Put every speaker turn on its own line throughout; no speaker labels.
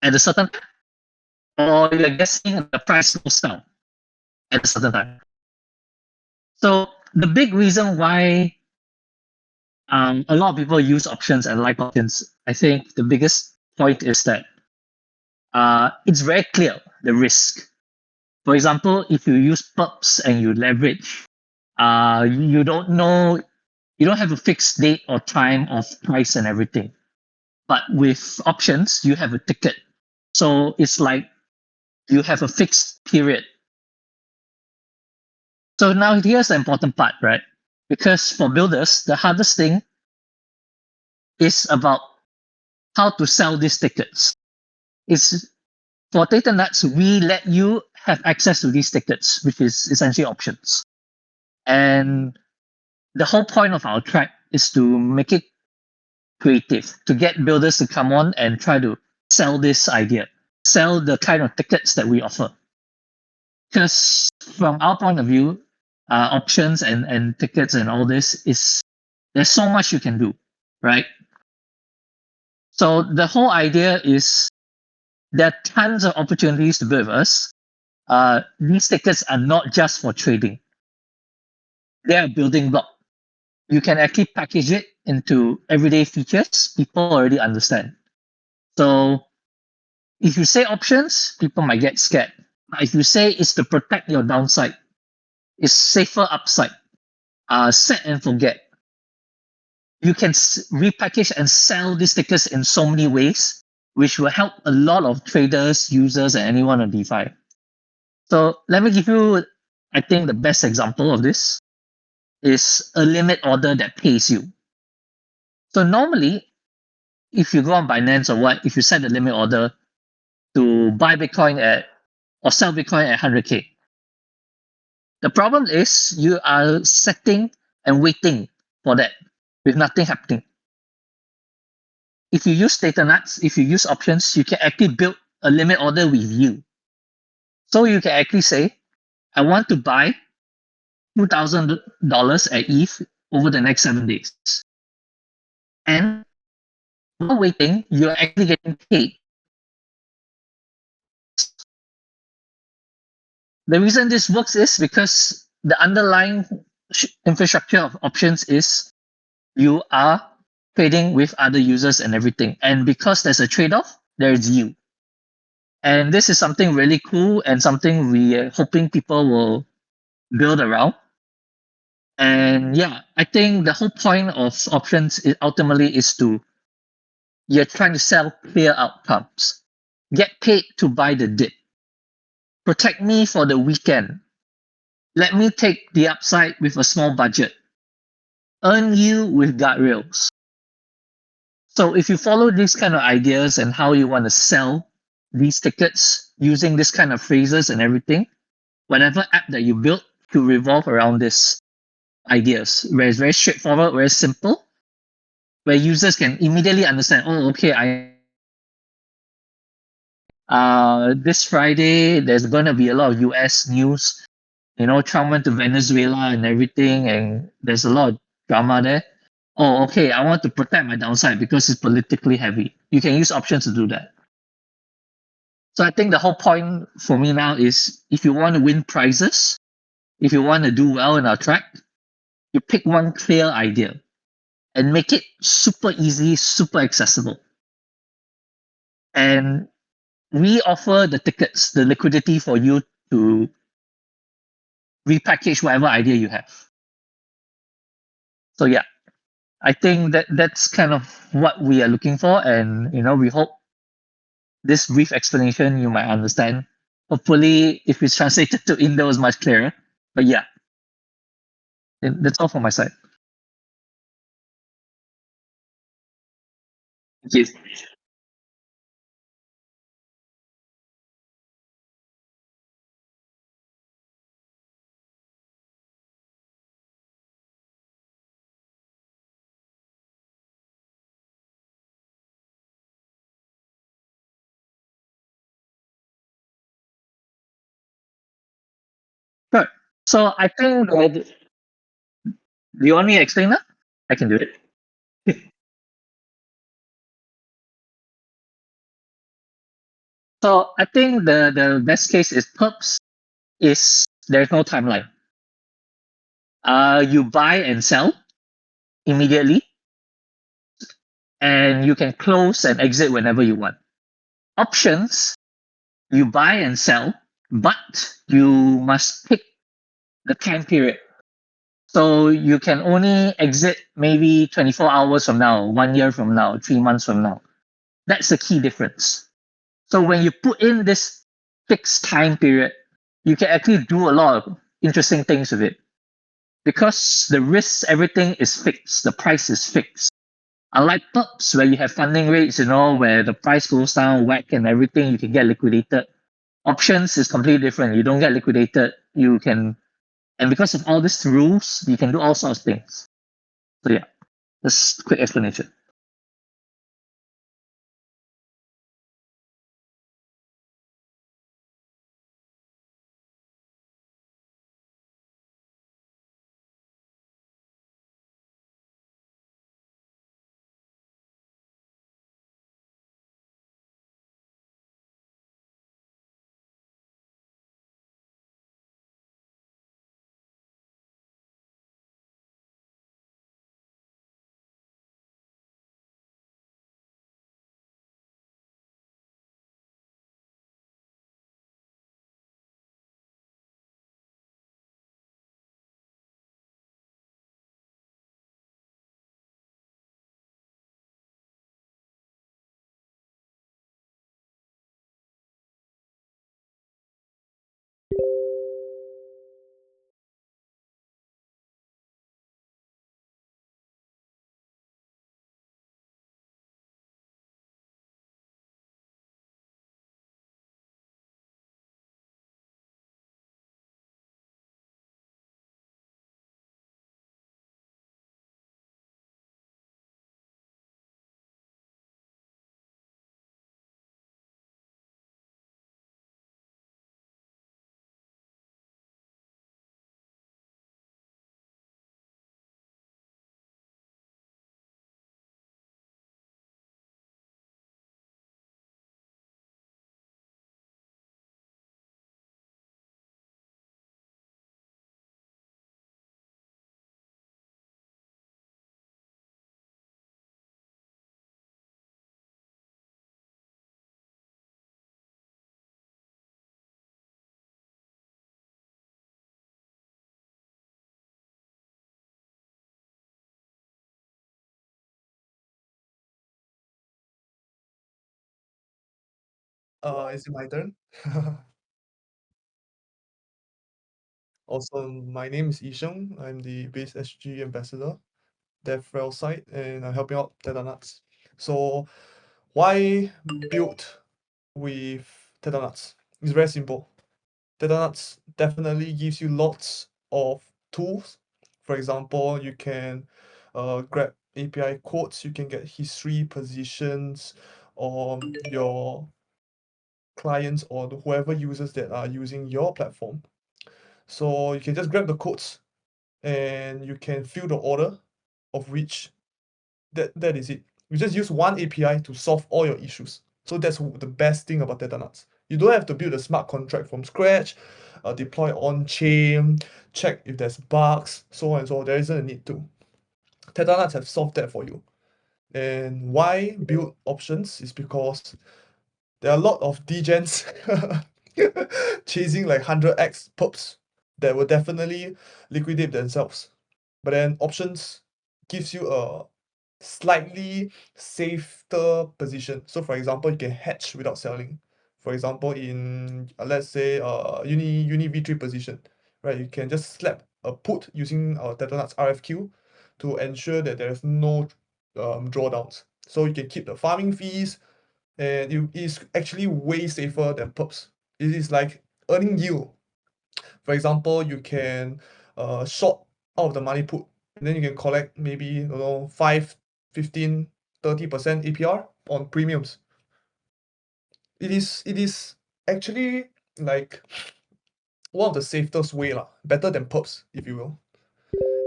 at a certain time, or you're guessing the price goes down at a certain time. So the big reason why a lot of people use options and like options, I think the biggest point is that it's very clear the risk. For example, if you use perps and you leverage, you don't know, you don't have a fixed date or time of price and everything. But with options, you have a ticket. So it's like you have a fixed period. So now here's the important part, right? Because for builders, the hardest thing is about how to sell these tickets. It's for ThetaNuts, we let you have access to these tickets, which is essentially options. And the whole point of our track is to make it creative, to get builders to come on and try to sell this idea, sell the kind of tickets that we offer. Because from our point of view, options and tickets and all this is there's so much you can do, right? So the whole idea is there are tons of opportunities to build with us. These tickets are not just for trading. They are building block. You can actually package it into everyday features people already understand. So if you say options, people might get scared. But if you say it's to protect your downside, it's safer upside, set and forget. You can repackage and sell these tickets in so many ways, which will help a lot of traders, users, and anyone on DeFi. So let me give you, I think the best example of this is a limit order that pays you. So normally, if you go on Binance or what, if you set a limit order to buy Bitcoin at or sell Bitcoin at 100K, the problem is you are setting and waiting for that with nothing happening. If you use ThetaNuts, if you use options, you can actually build a limit order with you. So you can actually say, I want to buy $2,000 at ETH over the next 7 days. And while waiting, you're actually getting paid. The reason this works is because the underlying infrastructure of options is you are trading with other users and everything. And because there's a trade-off, there's you. And this is something really cool and something we are hoping people will build around. And yeah, I think the whole point of options ultimately is to you're trying to sell clear outcomes. Get paid to buy the dip. Protect me for the weekend. Let me take the upside with a small budget. Earn you with guardrails. So if you follow these kind of ideas and how you want to sell these tickets using this kind of phrases and everything, whatever app that you build to revolve around these ideas, where it's very straightforward, very simple, where users can immediately understand, oh, okay, this Friday there's gonna be a lot of US news. You know, Trump went to Venezuela and everything, and there's a lot of drama there. Oh, okay, I want to protect my downside because it's politically heavy. You can use options to do that. So I think the whole point for me now is if you want to win prizes, if you want to do well in our track, you pick one clear idea and make it super easy, super accessible. And we offer the tickets, the liquidity for you to repackage whatever idea you have. So yeah, I think that's kind of what we are looking for, and we hope this brief explanation you might understand. Hopefully, if it's translated to Indo, is much clearer. But yeah, that's all from my side. Thank you. Sure. So I think do you want me to explain that? I can do it. So I think the best case is perps is there's no timeline. You buy and sell immediately, and you can close and exit whenever you want. Options, you buy and sell, but you must pick the time period. So you can only exit maybe 24 hours from now, 1 year from now, 3 months from now. That's the key difference. So when you put in this fixed time period, you can actually do a lot of interesting things with it because the risks, everything is fixed. The price is fixed. Unlike perps where you have funding rates, where the price goes down, whack and everything, you can get liquidated. Options is completely different. You don't get liquidated. You can, and because of all these rules, you can do all sorts of things. So yeah, that's a quick explanation.
Is it my turn? Also, my name is Yisheng. I'm the Base SG ambassador, DevRel site, and I'm helping out ThetaNuts. So, why build with ThetaNuts? It's very simple. ThetaNuts definitely gives you lots of tools. For example, you can grab API codes, you can get history, positions on your clients or whoever users that are using your platform. So you can just grab the codes and you can fill the order of which that is it. You just use one API to solve all your issues. So that's the best thing about ThetaNuts. You don't have to build a smart contract from scratch, deploy on chain, check if there's bugs, so on and so on. There isn't a need to. ThetaNuts have solved that for you. And why build options is because there are a lot of degens chasing like 100x perps that will definitely liquidate themselves. But then options gives you a slightly safer position. So for example, you can hedge without selling. For example, in let's say uni V3 position, right? You can just slap a put using our ThetaNuts RFQ to ensure that there is no drawdowns. So you can keep the farming fees, and it is actually way safer than perps. It is like earning yield. For example, you can short out of the money put, and then you can collect maybe 5, 15, 30% APR on premiums. It is actually like one of the safest way lah, better than perps, if you will.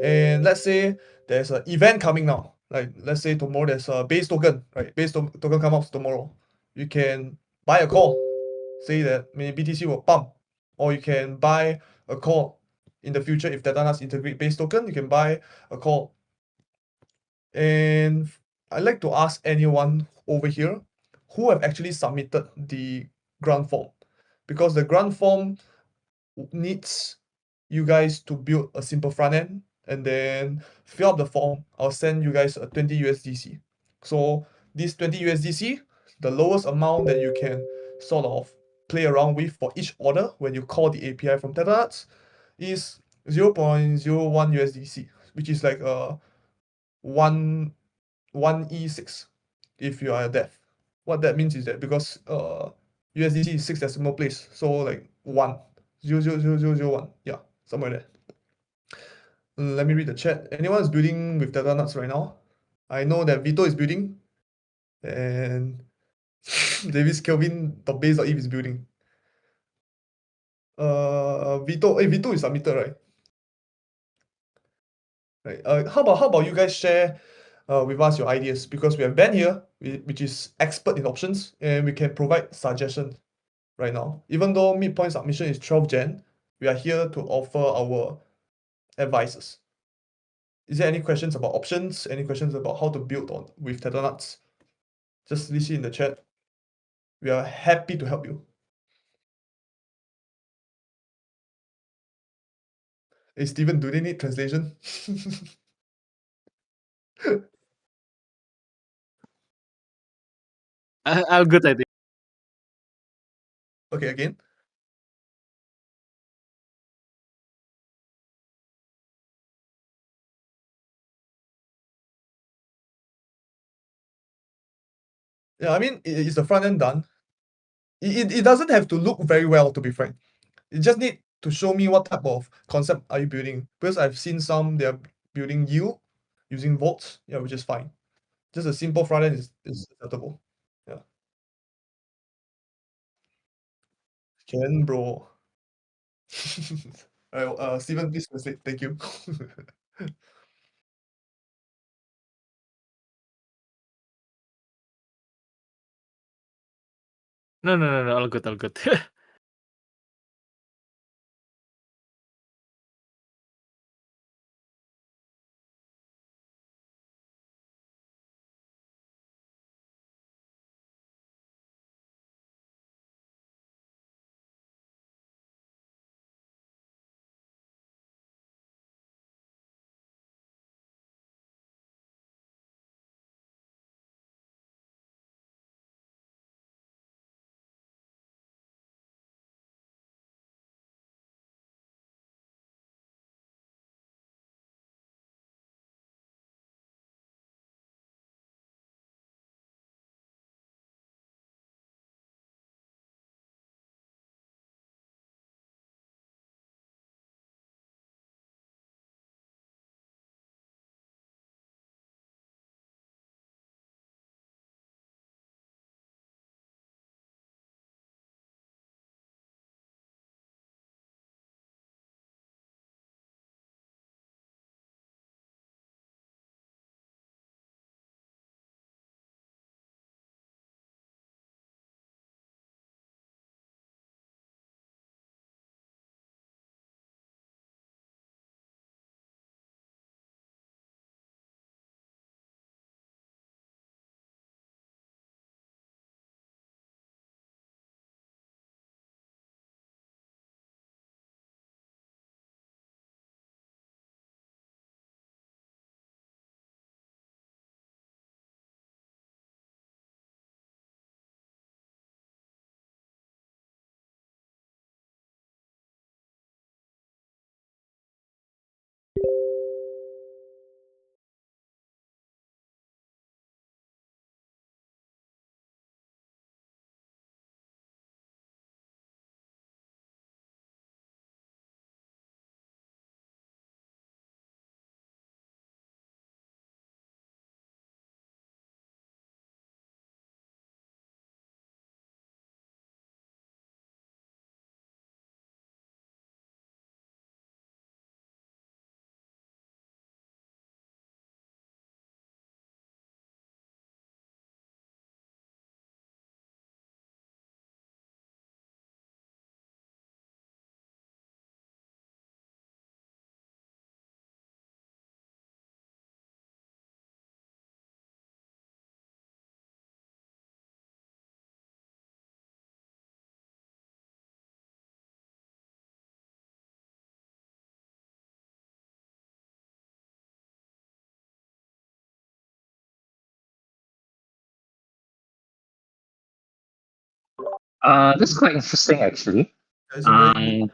And let's say there's an event coming now. Like let's say tomorrow there's a base token, right? Base token come out tomorrow. You can buy a call. say that maybe BTC will pump, or you can buy a call in the future. If ThetaNuts integrate base token, you can buy a call. And I'd like to ask anyone over here who have actually submitted the grant form, because the grant form needs you guys to build a simple front end and then fill up the form. I'll send you guys a 20 USDC. So this 20 USDC, the lowest amount that you can sort of play around with for each order when you call the API from ThetaNuts is 0.01 USDC, which is like a 1E6 if you are a dev. What that means is that because USDC is 6 decimal place, so like 1 0.00001, yeah, somewhere there. Let me read the chat. Anyone is building with ThetaNuts right now? I know that Vito is building, and Davis Kelvin .base.eth is building. Vito is submitted, right? Right. How about you guys share with us your ideas, because we have Ben here, which is expert in options, and we can provide suggestions right now. Even though midpoint submission is 12 Jan, we are here to offer our advices. Is there any questions about options? Any questions about how to build on with ThetaNuts? Just list it in the chat. We are happy to help you. Hey Steven, do they need translation?
I'm good at it.
Okay, again. Yeah, I mean, is the front end done? It doesn't have to look very well, to be frank. You just need to show me what type of concept are you building. Because I've seen some, they're building yield using volts, yeah, which is fine. Just a simple front end is acceptable. Yeah. Can, bro. Alright, Steven, please translate. Thank you.
No, all good, all good.
That's quite interesting, actually.
It's a very good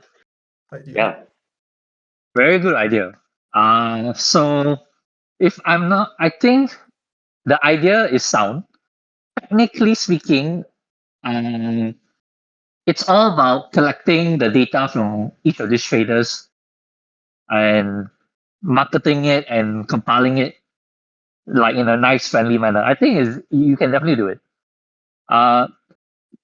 idea.
Yeah, very good idea. So if I'm not, I think the idea is sound. Technically speaking, um, it's all about collecting the data from each of these traders and marketing it and compiling it like in a nice, friendly manner. I think is you can definitely do it. Uh,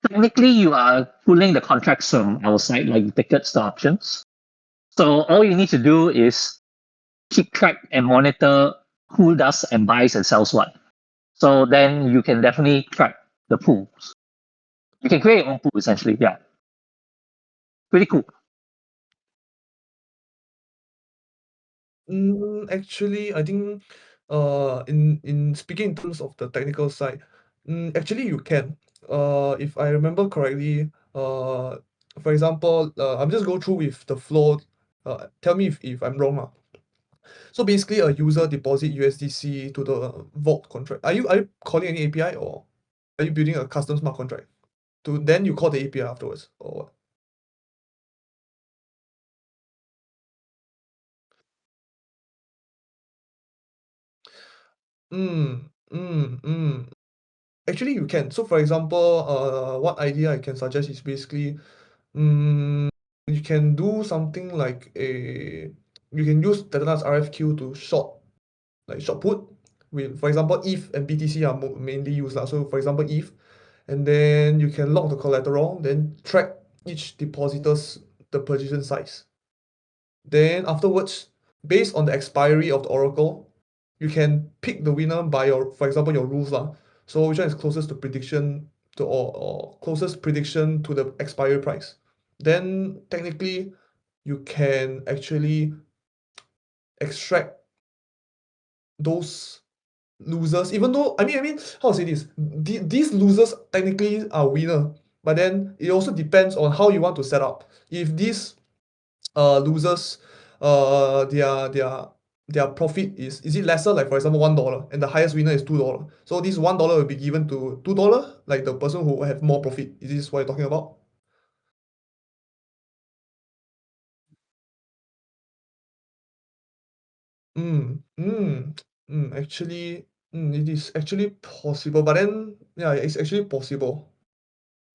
Technically, you are pulling the contracts from our side, like tickets to options. So all you need to do is keep track and monitor who does and buys and sells what. So then you can definitely track the pools. You can create your own pool essentially. Yeah, pretty cool.
Actually, I think in speaking in terms of the technical side, actually you can. If I remember correctly, for example, I'm just go through with the flow. Tell me if I'm wrong. So basically, a user deposit USDC to the vault contract. Are you calling any API, or are you building a custom smart contract? To then you call the API afterwards, or what? Mm, mm, mm. Actually, you can. So, for example, what idea I can suggest is basically, you can do something like you can use ThetaNuts RFQ to short put with, for example, ETH and BTC are mainly used lah. So, for example, ETH, and then you can lock the collateral, then track each depositor's the position size. Then afterwards, based on the expiry of the oracle, you can pick the winner by your, for example, your rules lah. So which one is closest to prediction to or closest prediction to the expiry price? Then technically, you can actually extract those losers. Even though I mean, how to say this? These losers technically are winner, but then it also depends on how you want to set up. If these losers their profit is it lesser, like for example $1, and the highest winner is $2, so this $1 will be given to $2, like the person who have more profit. Is this what you're talking about? Actually, it is actually possible, but then yeah, it's actually possible.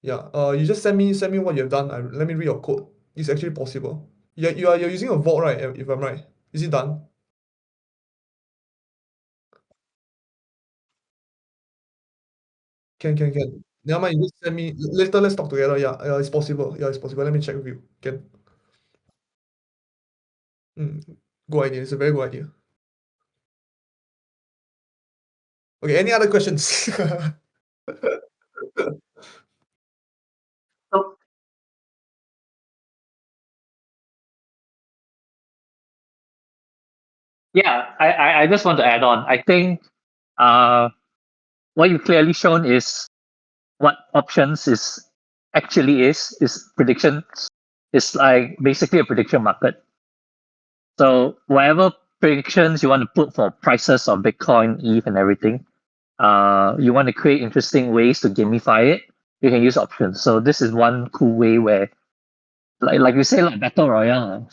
Yeah, you just send me what you've done. Let me read your code. It's actually possible. Yeah, you're using a vault, right? If I'm right, is it done? Can. Never mind, you just send me later. Let's talk together. Yeah, it's possible. Yeah, it's possible. Let me check with you. Can. Mm, good idea. It's a very good idea. Okay. Any other questions?
So yeah, I just want to add on. I think uh, what you've clearly shown is what options is predictions. It's like basically a prediction market. So whatever predictions you want to put for prices of Bitcoin, ETH, and everything, you want to create interesting ways to gamify it. You can use options. So this is one cool way where, like you say, like battle royale.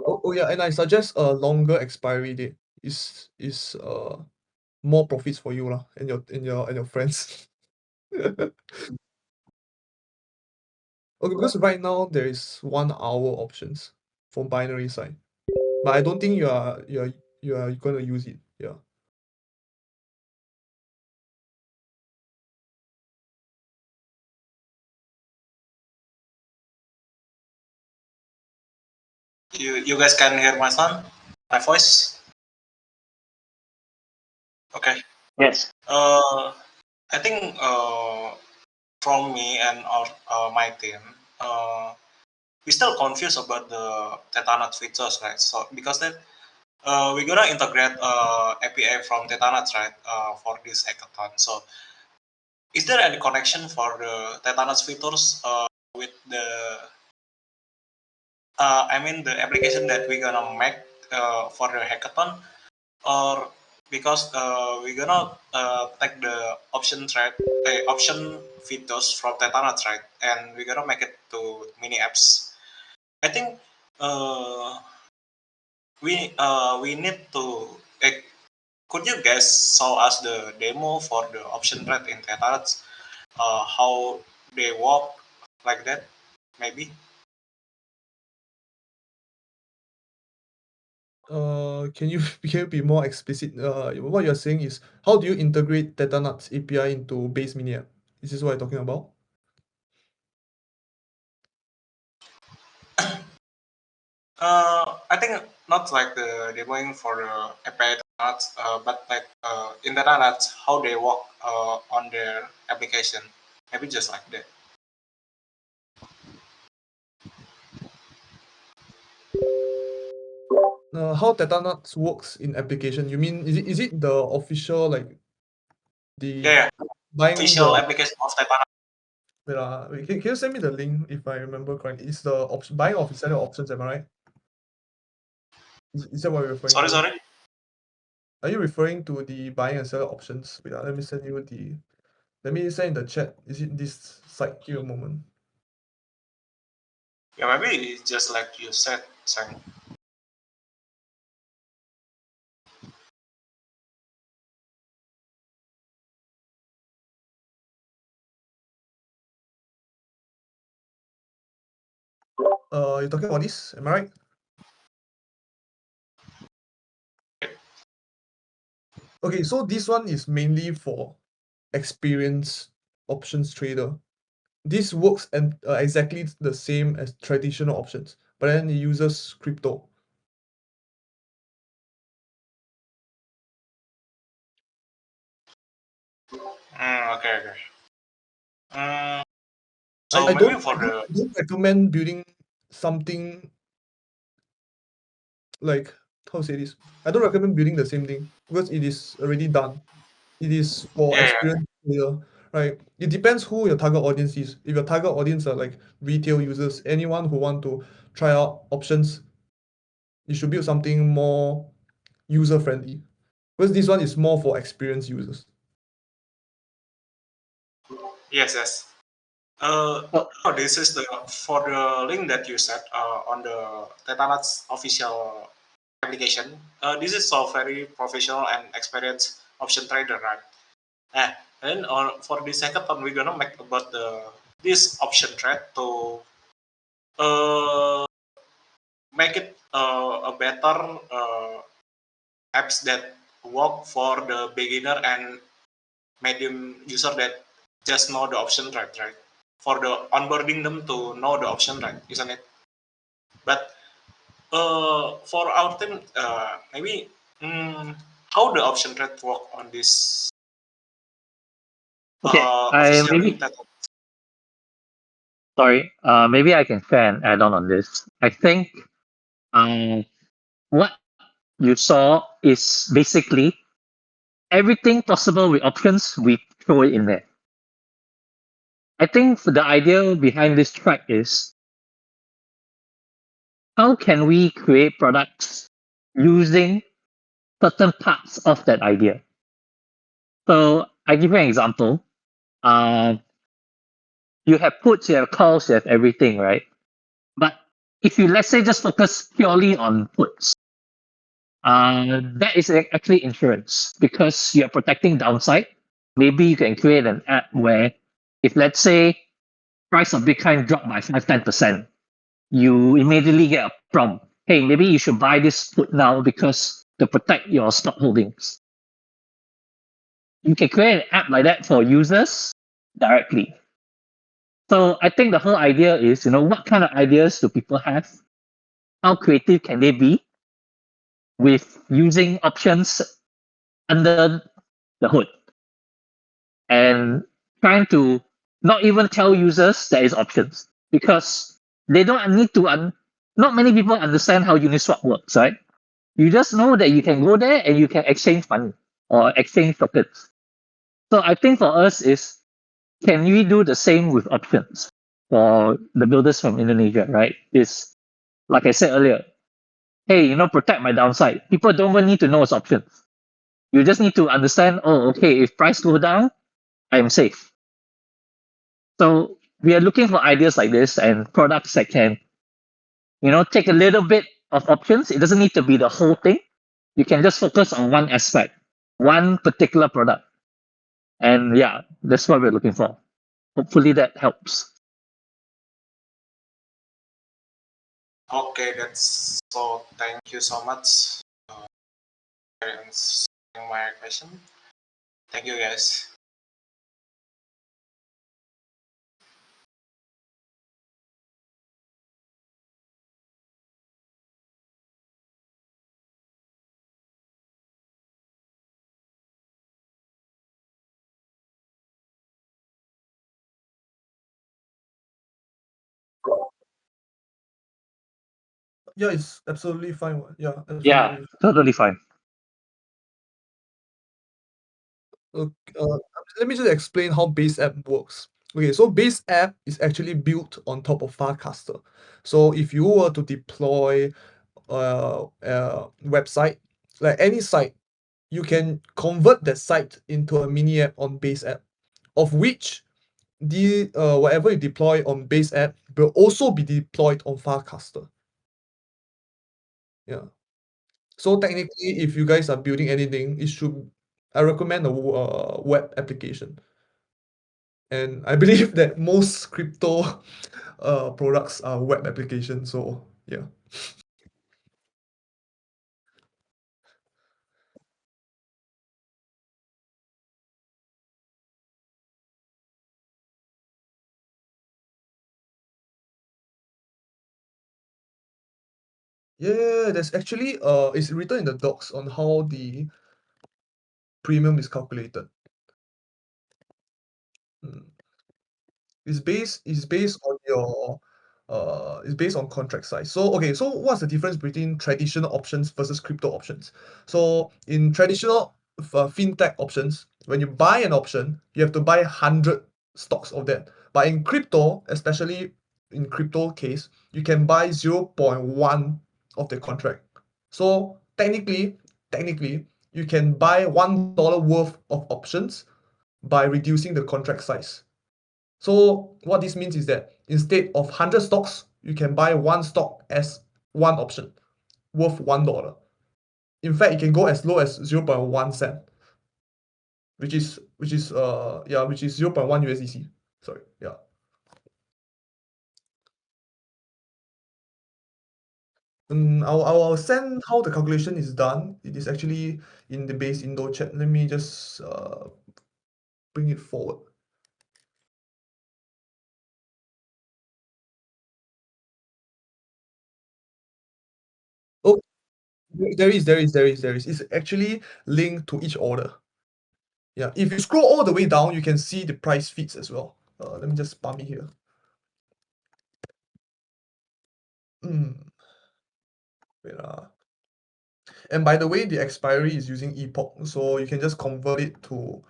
Oh yeah, and I suggest a longer expiry date. Is more profits for you lah, and your friends. Okay, because right now there is 1 hour options for binary side, but I don't think you are gonna use it. Yeah.
You guys can hear my son, my voice. Okay.
Yes.
I think from me and my team, we still confused about the ThetaNuts features, right? So because that we're gonna integrate API from ThetaNuts, right, for this hackathon. So is there any connection for the ThetaNuts features with the I mean the application that we're gonna make for the hackathon, or because we're gonna take the option thread, option features from ThetaNuts, right? And we're gonna make it to mini apps. I think we need to. Could you guys show us the demo for the option thread in ThetaNuts? How they work like that, maybe?
Can you be more explicit? What you're saying is how do you integrate ThetaNuts API into base mini app? Is this what you're talking about?
I think not like the demoing for the API ThetaNuts, but like in ThetaNuts, how they work on their application. Maybe just like that.
How ThetaNuts works in application? You mean is it the official like the
Yeah,
buying
official
the
application of ThetaNuts.
wait, can you send me the link if I remember correctly? It's the buying of instead of options, am I right? Is that what you're referring
Sorry,
to?
sorry.
Are you referring to the buying and selling options? Wait, let me send you the. Let me send in the chat. Is it this site? Give a moment.
Yeah, maybe it's just like you said, Sang.
You're talking about this? Am I right? Okay, so this one is mainly for experienced options trader. This works and exactly the same as traditional options, but then it uses crypto.
Okay, okay.
I,
So
I
maybe
don't
for the
I don't recommend building something like how to say this. I don't recommend building the same thing because it is already done. It is for
yeah,
experienced player, right? It depends who your target audience is. If your target audience are like retail users, anyone who want to try out options, you should build something more user friendly. Because this one is more for experienced users.
yes.
Oh,
Oh, this is the for the link that you said on the ThetaNuts official application. This is a very professional and experienced option trader, right? And for the second one, we're gonna make about this option trade to uh, make it a better apps that work for the beginner and medium user that just know the option trade, right? For the onboarding them to know the option trade, isn't it? But for our team, maybe how the option trade work on this
okay. I
official
maybe
link that.
sorry. Maybe I can share an add-on on this. I think what you saw is basically everything possible with options. We throw it in there. I think the idea behind this track is how can we create products using certain parts of that idea. So I give you an example. Uh, you have puts, you have calls, you have everything, right? But if you let's say just focus purely on puts, that is actually insurance because you're protecting downside. Maybe you can create an app where if let's say price of Bitcoin drop by 5-10%, you immediately get a prompt. Hey, maybe you should buy this put now because to protect your stock holdings. You can create an app like that for users directly. So I think the whole idea is, what kind of ideas do people have? How creative can they be with using options under the hood and trying to not even tell users there is options because they don't need to. Not many people understand how Uniswap works, right? You just know that you can go there and you can exchange money or exchange tokens. So I think for us is can we do the same with options for the builders from Indonesia, right? Is like I said earlier, hey, protect my downside. People don't even need to know it's options. You just need to understand, oh, okay, if price go down, I'm safe. So we are looking for ideas like this and products that can, take a little bit of options. It doesn't need to be the whole thing. You can just focus on one aspect, one particular product. And yeah, that's what we're looking for. Hopefully that helps.
Okay, that's so. Thank you so much for answering my question. Thank you, guys.
Yeah, it's absolutely fine. Yeah,
Yeah,
absolutely.
totally fine.
Let me just explain how base app works. Okay, so base app is actually built on top of Farcaster. So if you were to deploy a website, like any site, you can convert that site into a mini app on base app, of which the whatever you deploy on base app will also be deployed on Farcaster. Yeah. So technically, if you guys are building anything, I recommend a web application. And I believe that most crypto products are web applications. So yeah. Yeah, there's actually it's written in the docs on how the premium is calculated. Mm. It's based on your it's based on contract size. So okay, so what's the difference between traditional options versus crypto options? So in traditional fintech options, when you buy an option, you have to buy 100 stocks of that. But in crypto, especially in crypto case, you can buy 0.1 of the contract. So technically, you can buy $1 worth of options by reducing the contract size. So what this means is that instead of 100 stocks, you can buy one stock as one option worth $1. In fact, it can go as low as 0.1 cent, which is 0.1 USDC. Sorry, yeah. I'll send how the calculation is done. It is actually in the base Indo chat. Let me just bring it forward. Oh, there is. It's actually linked to each order. Yeah, if you scroll all the way down, you can see the price feeds as well. Let me just spam it here. Wait, and by the way, the expiry is using epoch, so you can just convert it to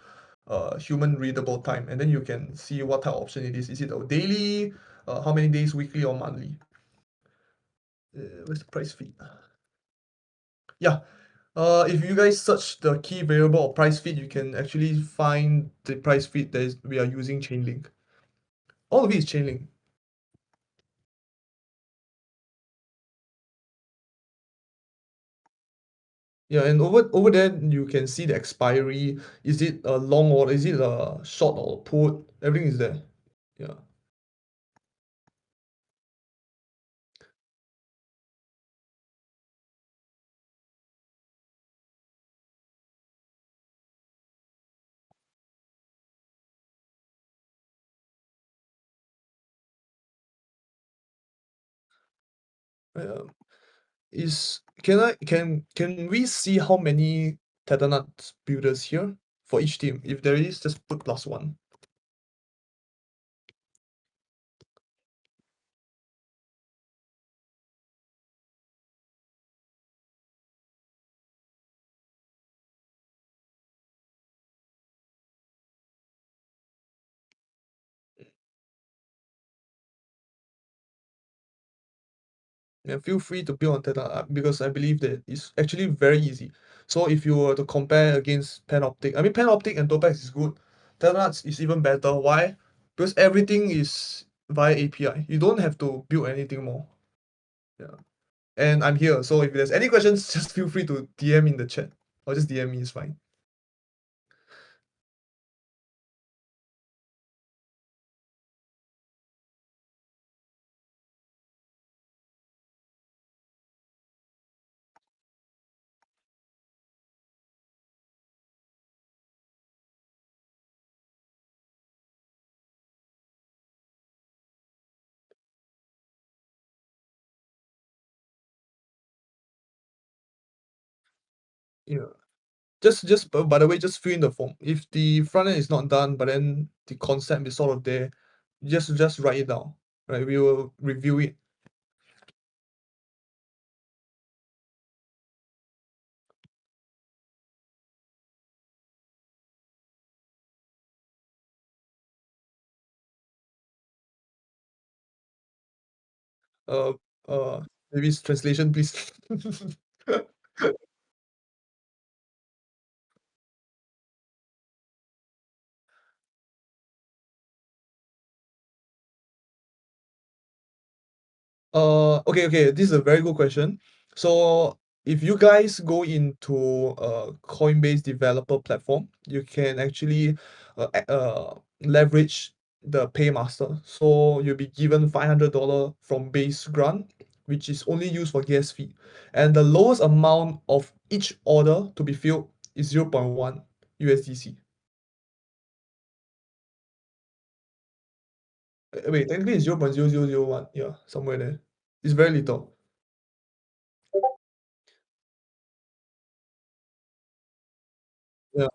human readable time, and then you can see what type of option it is. Is it a daily, how many days, weekly, or monthly? Where's the price feed? Yeah. If you guys search the key variable or price feed, you can actually find the price feed we are using Chainlink. All of it is Chainlink. Yeah, and over there you can see the expiry. Is it a long or is it a short or put? Everything is there. Yeah. Um, is can we see how many ThetaNuts builders here for each team? If there is, just put +1. Yeah, feel free to build on ThetaNuts because I believe that it's actually very easy. So if you were to compare against Panoptic, I mean Panoptic and Topax is good. ThetaNuts is even better. Why? Because everything is via API. You don't have to build anything more. Yeah. And I'm here, so if there's any questions, just feel free to DM in the chat or just DM me, it's fine. Yeah. Just by the way, just fill in the form. If the front end is not done, but then the concept is sort of there, just write it down. Right? We will review it. Uh maybe it's translation, please. Okay, this is a very good question. So if you guys go into a Coinbase developer platform, you can actually leverage the paymaster. So you'll be given $500 from base grant, which is only used for gas fee. And the lowest amount of each order to be filled is 0.1 USDC. Wait, technically it's 0.0001. Yeah, somewhere there. It's very little. Yeah.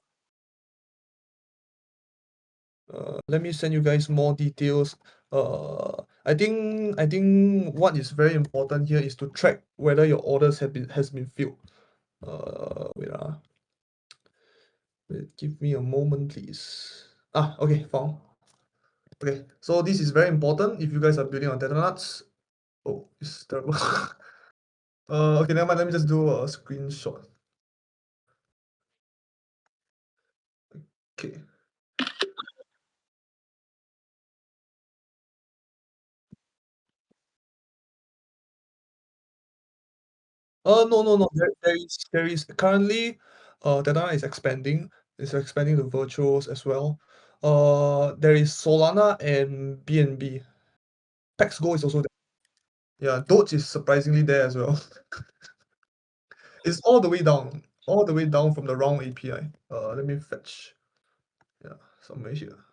Let me send you guys more details. I think what is very important here is to track whether your orders has been filled. Wait, wait, give me a moment, please. Okay, found. Okay, so this is very important if you guys are building on ThetaNuts. Oh, it's terrible. Okay, never mind. Let me just do a screenshot. Okay. No. There is currently, Tether is expanding. It's expanding to virtuals as well. There is Solana and BNB. PaxGo is also there. Yeah, Doge is surprisingly there as well. It's all the way down from the round API. Let me fetch. Yeah, somewhere here.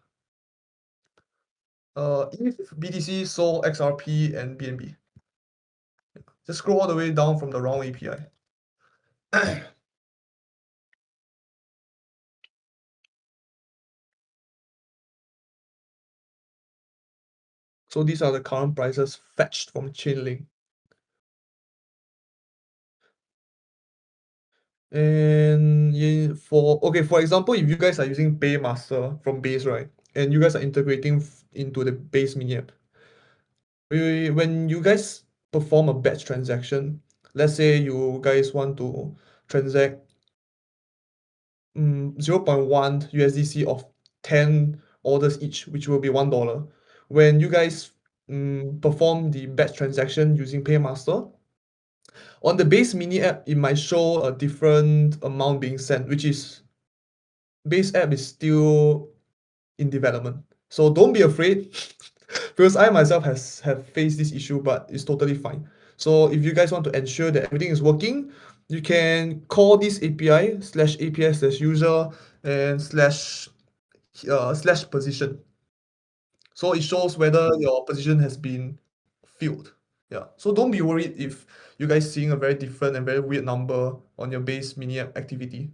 ETH, BTC, Sol, XRP, and BNB. Just scroll all the way down from the round API. So these are the current prices fetched from Chainlink. And for example, if you guys are using Paymaster from Base, right, and you guys are integrating into the Base mini app, when you guys perform a batch transaction, let's say you guys want to transact 0.1 USDC of 10 orders each, which will be $1. When you guys perform the batch transaction using Paymaster, on the Base mini app, it might show a different amount being sent, which is Base app is still in development. So don't be afraid because I myself have faced this issue, but it's totally fine. So if you guys want to ensure that everything is working, you can call this API/API/user and slash position. So it shows whether your position has been filled. Yeah. So don't be worried if you guys seeing a very different and very weird number on your Base mini app activity.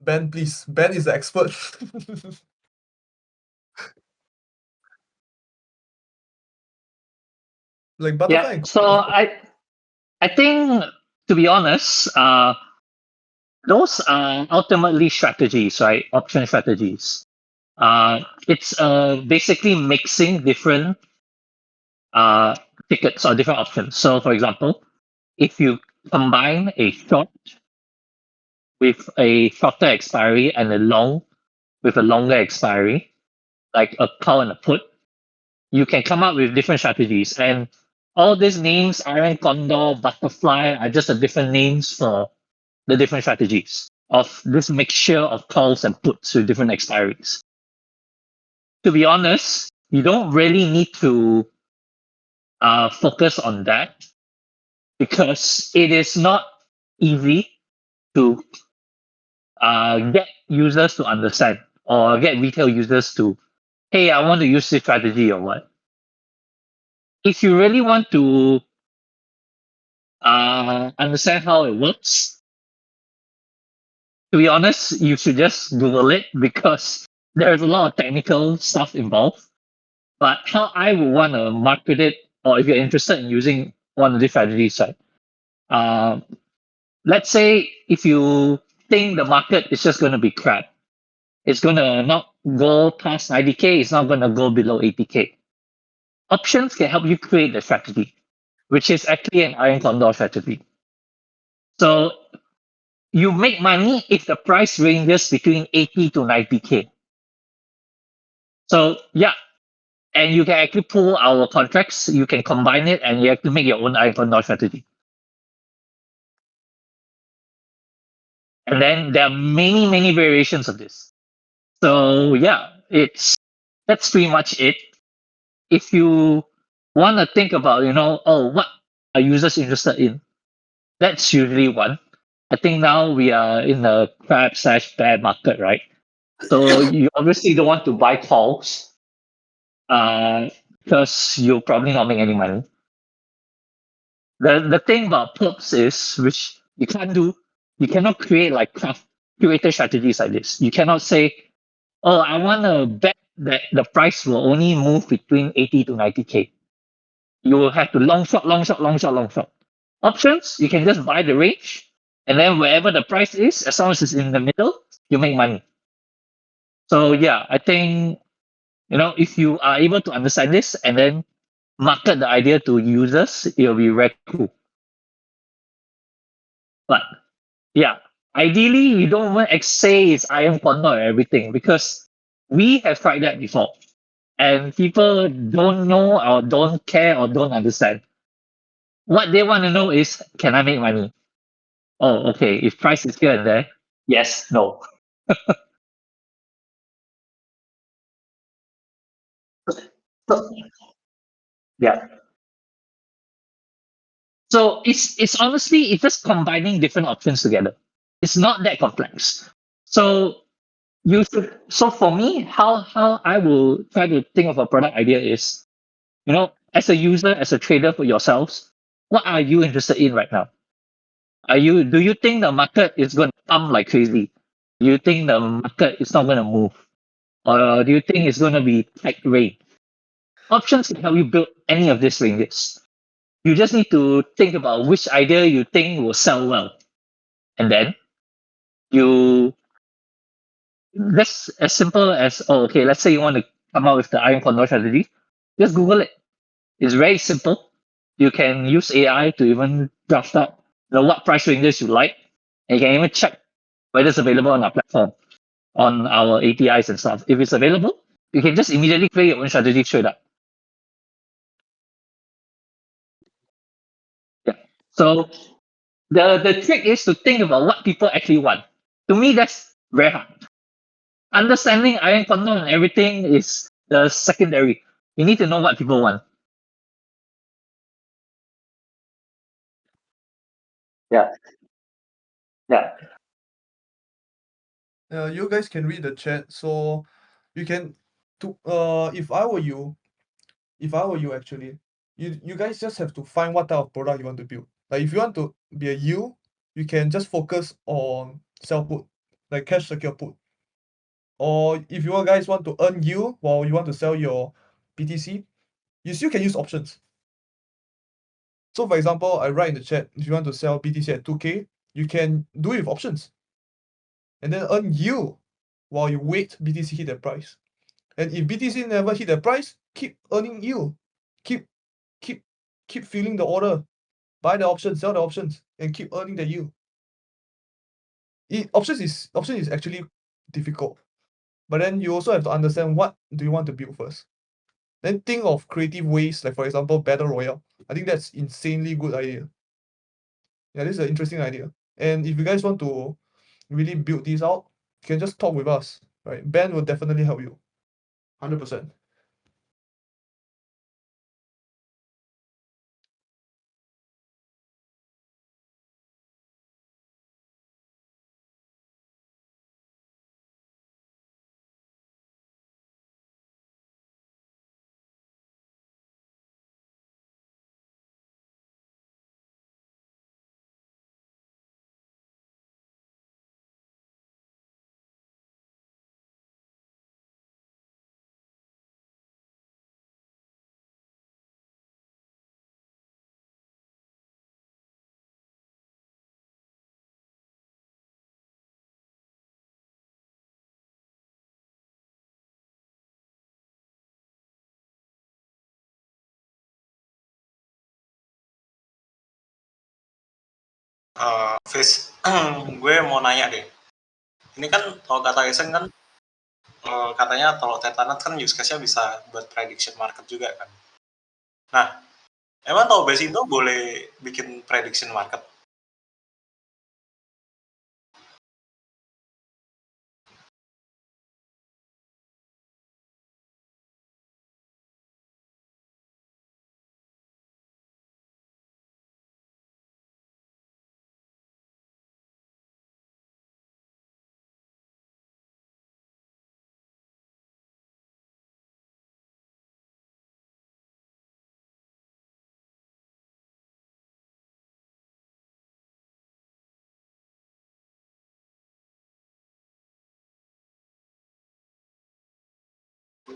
Ben, please. Ben is the expert. Like butterfly
Yeah.
and
So I think, to be honest, those are ultimately strategies, right? Option strategies. It's basically mixing different uh, tickets or different options. So, for example, if you combine a short with a shorter expiry and a long with a longer expiry, like a call and a put, you can come up with different strategies. And all these names, iron condor, butterfly, are just the different names for the different strategies of this mixture of calls and puts with different expiries. To be honest, you don't really need to focus on that because it is not easy to get users to understand or get retail users to, hey, I want to use this strategy or what. If you really want to understand how it works, to be honest, you should just Google it because there's a lot of technical stuff involved. But how I would want to market it, or if you're interested in using one of the strategies, right? Let's say if you think the market is just going to be crap, it's going to not go past 90K, it's not going to go below 80K. Options can help you create the strategy, which is actually an iron condor strategy. So you make money if the price ranges between 80 to 90K. So yeah, and you can actually pull our contracts, you can combine it, and you actually make your own iron condor strategy. And then there are many, many variations of this. So yeah, that's pretty much it. If you want to think about, what are users interested in, that's usually one. I think now we are in a crab/bear market, right? So you obviously don't want to buy calls, because you'll probably not make any money. The thing about perps is, which you can't do, you cannot create like curated strategies like this. You cannot say, oh, I want to bet that the price will only move between 80 to 90K. You will have to long shot, long shot, long shot, long shot. Options, you can just buy the range, and then wherever the price is, as long as it's in the middle, you make money. So yeah, I think, if you are able to understand this and then market the idea to users, it'll be very cool. But yeah, ideally, you don't want to say it's iron condor or everything because we have tried that before. And people don't know or don't care or don't understand. What they want to know is, can I make money? Oh, okay. If price is here and there, yes, no. So, yeah. So it's honestly it's just combining different options together. It's not that complex. So so for me, how I will try to think of a product idea is, as a user, as a trader for yourselves, what are you interested in right now? Do you think the market is going to pump like crazy? Do you think the market is not going to move? Or do you think it's going to be tight range? Options can help you build any of these ranges. You just need to think about which idea you think will sell well. And then you just as simple as, oh, okay, let's say you want to come up with the iron condor strategy, just Google it. It's very simple. You can use AI to even draft up what price ranges you like. And you can even check whether it's available on our platform, on our APIs and stuff. If it's available, you can just immediately create your own strategy straight up. Yeah. So the trick is to think about what people actually want. To me, that's very hard. Understanding iron condor and everything is the secondary. You need to know what people want. Yeah. Yeah.
You guys can read the chat, so you can if I were you actually, you guys just have to find what type of product you want to build. Like if you want to be a yield, you can just focus on sell put. like cash secure put. Or if you guys want to earn yield while you want to sell your BTC, you still can use options. So for example, I write in the chat, if you want to sell BTC at 2K, you can do it with options. And then earn yield while you wait BTC hit that price. And if BTC never hit that price, keep earning yield. Keep filling the order. Buy the options, sell the options, and keep earning the yield. Option is actually difficult. But then you also have to understand what do you want to build first. Then think of creative ways, like for example, Battle Royale. I think that's insanely good idea. Yeah, this is an interesting idea. And if you guys want to really build this out, you can just talk with us, right? Ben will definitely help you. 100%.
Fis, gue mau nanya deh. Ini kan kalau kata Iseng kan katanya kalau ThetaNuts kan use case-nya bisa buat prediction market juga kan. Nah, emang tahu base Indo boleh bikin prediction market?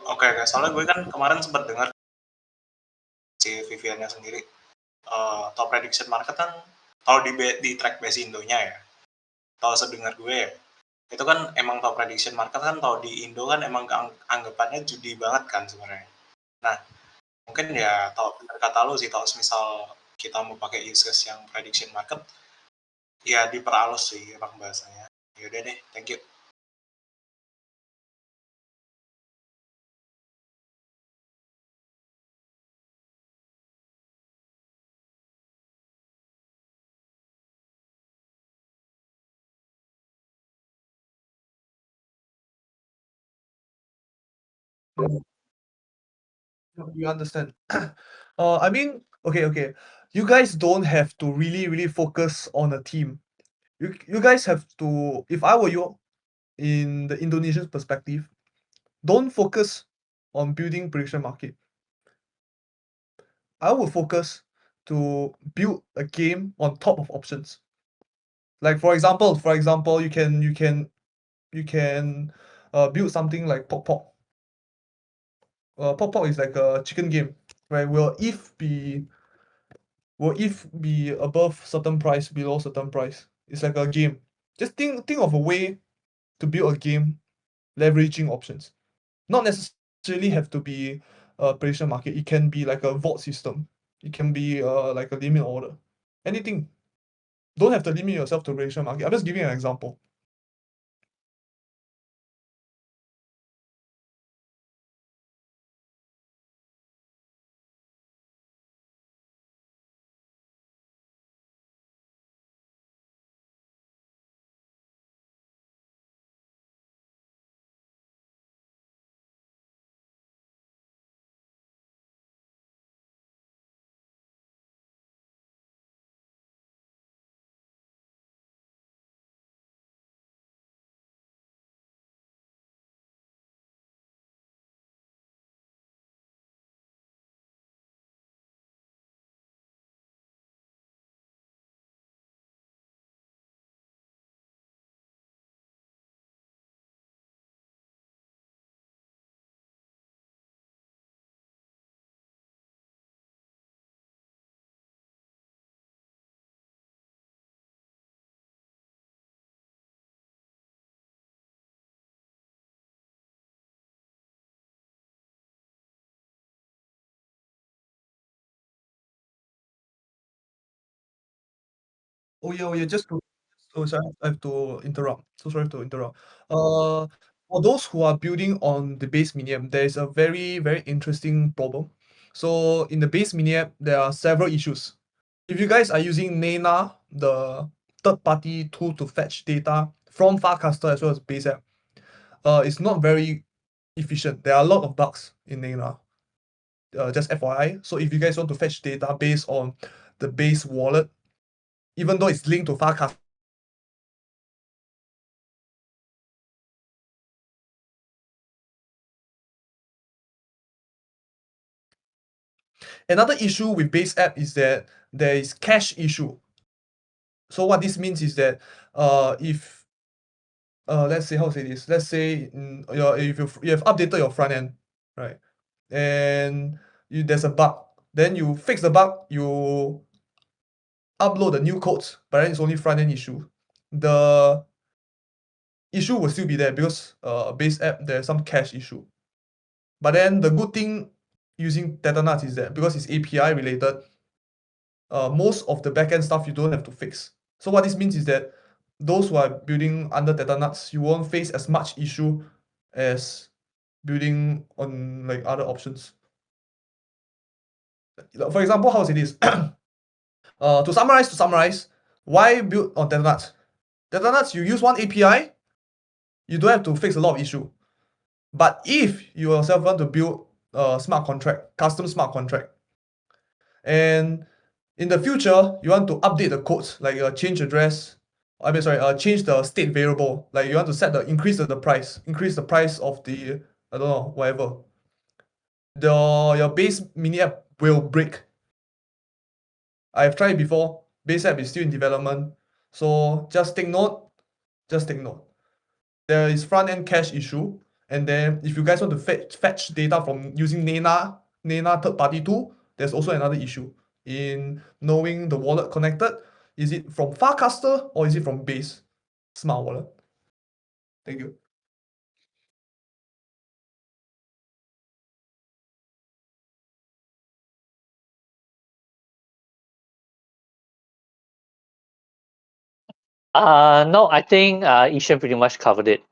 Oke, soalnya gue kan kemarin sempat dengar si Viviannya sendiri top prediction market kan kalau di track base Indonya ya, kalau sedengar gue ya, itu kan emang top prediction market kan kalau di Indo kan emang anggapannya judi banget kan sebenarnya. Nah, mungkin ya kalau kata lu sih, kalau misal kita mau pakai use case yang prediction market, ya diperhalus sih emang bahasanya. Yaudah deh, thank you.
You understand. I mean, okay. You guys don't have to really focus on a team. You guys have to, if I were you, in the Indonesian perspective, don't focus on building prediction market. I would focus to build a game on top of options. Like for example, you can build something like Pok Pok. Pok Pok is like a chicken game, right? Will if be above certain price, below certain price? It's like a game. Just think of a way to build a game leveraging options. Not necessarily have to be a prediction market. It can be like a vault system. It can be like a limit order. Anything. Don't have to limit yourself to prediction market. I'm just giving an example. Oh yeah, just to sorry, I have to interrupt. So sorry to interrupt. For those who are building on the base mini app, there is a very, very interesting problem. So in the base mini app, there are several issues. If you guys are using Nena, the third-party tool to fetch data from Farcaster as well as base app, it's not very efficient. There are a lot of bugs in Nena. Just FYI. So if you guys want to fetch data based on the base wallet, even though it's linked to Farcaster, another issue with base app is that there is cache issue. So what this means is that if let's say how to say this, let's say if you have updated your front end, right, and there's a bug, then you fix the bug, you upload the new codes, but then it's only front end issue. The issue will still be there because base app there's some cache issue. But then the good thing using ThetaNuts is that because it's API related, most of the backend stuff you don't have to fix. So what this means is that those who are building under ThetaNuts, you won't face as much issue as building on like other options. For example, how is it is? To summarize, why build on ThetaNuts? ThetaNuts, you use one API, you don't have to fix a lot of issue. But if you yourself want to build a smart contract, custom smart contract, and in the future you want to update the codes like change address, change the state variable, like you want to set the increase the price of the I don't know whatever, your base mini app will break. I've tried it before. Base app is still in development, so just take note. There is front end cache issue, and then if you guys want to fetch data from using Nena third party tool, there's also another issue in knowing the wallet connected. Is it from Farcaster or is it from base smart wallet? Thank you.
No, I think Ishan pretty much covered it.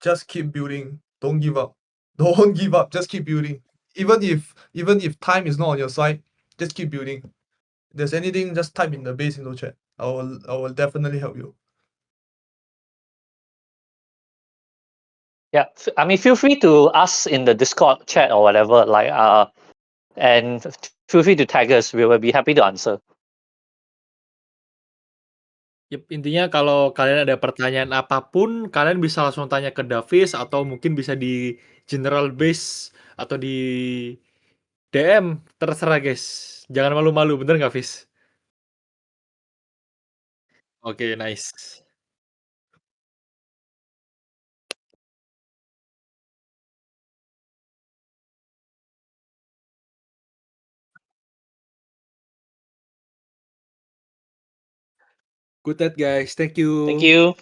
Just keep building. Don't give up. Don't give up. Just keep building. Even if time is not on your side, just keep building. If there's anything, just type in the base info chat. I will definitely help you.
Yeah, I mean, feel free to ask in the Discord chat or whatever, like and feel free to tag us. We will be happy to answer.
Yep, intinya kalau kalian ada pertanyaan apapun, kalian bisa langsung tanya ke Davis atau mungkin bisa di general base atau di DM, terserah guys. Jangan malu-malu, bener nggak, Fis? Oke, nice. Good night guys, thank you.
Thank you.